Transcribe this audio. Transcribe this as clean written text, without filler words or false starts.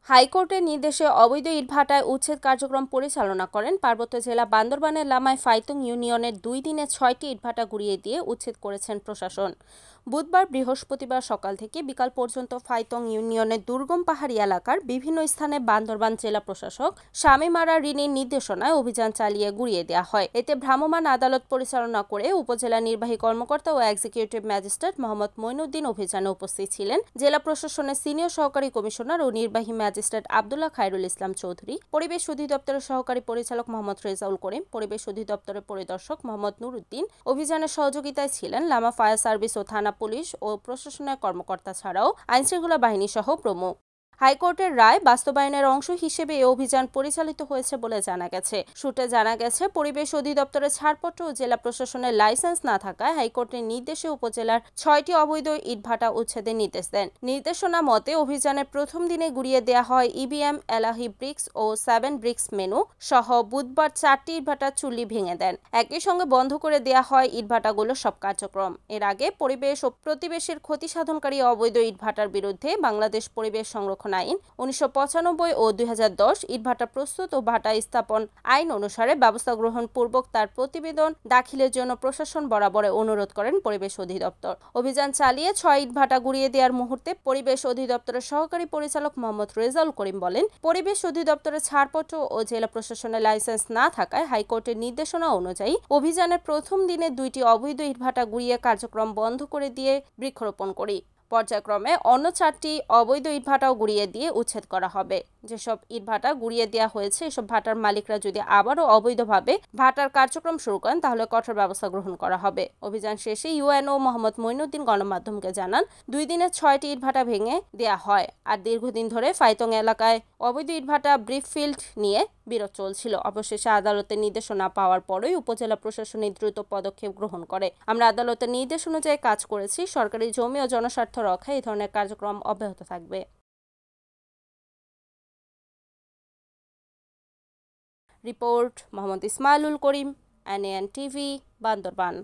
হাইকোর্টের নির্দেশে অবৈধ ইটভাটায় উচ্ছেদ কার্যক্রম পরিচালনা করেন পার্বত্য জেলা বান্দরবানের লামায় ফাইতুং ইউনিয়নের 2 দিনে 6টি ইটভাটা গুড়িয়ে দিয়ে উচ্ছেদ করেছেন প্রশাসন। বুধবার বৃহস্পতিবার সকাল থেকে বিকাল পর্যন্ত ফাইতুং ইউনিয়নের দুর্গম পাহাড়ি এলাকার বিভিন্ন স্থানে বান্দরবান জেলা প্রশাসক শামীম আরা রিনির নির্দেশনায় অভিযান চালিয়ে গুড়িয়ে দেওয়া হয়। এতে ভ্রাম্যমাণ আদালত পরিচালনা করে উপজেলা নির্বাহী কর্মকর্তা ও এক্সিকিউটিভ ম্যাজিস্ট্রেট মোহাম্মদ মঈনুদ্দিন অভিযানে উপস্থিত ছিলেন। জেলা প্রশাসনের সিনিয়র সহকারী কমিশনার ও নির্বাহী ম্যাজিস্ট্রেট আব্দুল্লাহ খায়রুল ইসলাম চৌধুরী, পরিবেশ অধিদপ্তরের সহকারী পরিচালক মোহাম্মদ রেজাউল করিম, পরিবেশ অধিদপ্তরের পরিদর্শক মোহাম্মদ নুরুদ্দিন। অভিযানের সহযোগিতায় ছিলেন লামা ফায়ার সার্ভিস ও থানা পুলিশ ও প্রশাসনের কর্মকর্তা ছাড়াও আইনশৃঙ্খলা বাহিনী সহ প্রমুখ। হাইকোর্টের রায় বাস্তবায়নের অংশ হিসেবে এই অভিযান পরিচালিত হয়েছে বলে জানা গেছে। সূত্রে জানা গেছে, পরিবেশ অধিদপ্তরের ছাড়পত্র ও জেলা প্রশাসনের লাইসেন্স না থাকায় হাইকোর্টের নির্দেশে উপজেলার 6টি অবৈধ ইটভাটা উচ্ছেদের নির্দেশ দেন। নির্দেশনা মতে অভিযানের প্রথম দিনে গুড়িয়ে দেওয়া হয় ইবিএম, এলাহি ব্রিক্স ও 7 ব্রিক্স মেনু সহ। বুধবার 4টি ইটভাটার চুল্লি ভেঙে দেন। একই সঙ্গে বন্ধ করে দেওয়া হয় ইটভাটাগুলোর সব কার্যক্রম। এর আগে পরিবেশ ও প্রতিবেশের ক্ষতি সাধনকারী অবৈধ ইটভাটার বিরুদ্ধে বাংলাদেশ পরিবেশ সংরক্ষণ আইন 1995 ও 2010 ইটভাটা প্রস্তুত ও ভাটা স্থাপন আইন অনুসারে ব্যবস্থা গ্রহণ পূর্বক তার প্রতিবেদন দাখিলের জন্য প্রশাসন বরাবর অনুরোধ করেন পরিবেশ অধিদপ্তর। অভিযান চালিয়ে 6 ইটভাটা গুড়িয়ে দেওয়ার মুহূর্তে পরিবেশ অধিদপ্তরের সহকারী পরিচালক মোহাম্মদ রেজাউল করিম বলেন, পরিবেশ অধিদপ্তরের ছাড়পত্র ও জেলা প্রশাসনের লাইসেন্স না থাকায় হাইকোর্টের নির্দেশনা অনুযায়ী অভিযানের প্রথম দিনে 2টি অবৈধ ইটভাটা গুড়িয়ে কার্যক্রম বন্ধ করে দিয়ে বৃক্ষরোপণ করি। পর্যায়ক্রমে অন্য 4টি অবৈধ ইটভাটাও গুড়িয়ে দিয়ে উচ্ছেদ করা হবে। যেসব ইটভাটা গুড়িয়ে দেওয়া হয়েছে এসব ভাটার মালিকরা যদি আবারও অবৈধভাবে ভাটার কার্যক্রম শুরু করেন তাহলে কঠোর ব্যবস্থা গ্রহণ করা হবে। অভিযান শেষে ইউএনও মোহাম্মদ মঈনুদ্দিন গণমাধ্যমকে জানান, 2 দিনে 6টি ইটভাটা ভেঙে দেওয়া হয়। আর দীর্ঘদিন ধরে ফাইতুং এলাকায় অবৈধ ইটভাটা ব্রিকফিল্ড নিয়ে বিরোধ চলছিল। অবশেষে আদালতের নির্দেশনা পাওয়ার পরই উপজেলা প্রশাসনিক দ্রুত পদক্ষেপ গ্রহণ করে। আমরা আদালতের নির্দেশ অনুযায়ী কাজ করেছি। সরকারি জমি ও জনস্বার্থ রক্ষায় এই ধরনের কার্যক্রম অব্যাহত থাকবে। রিপোর্ট মোহাম্মদ ইসমাইলুল করিম, এনএএন টিভি, বান্দরবান।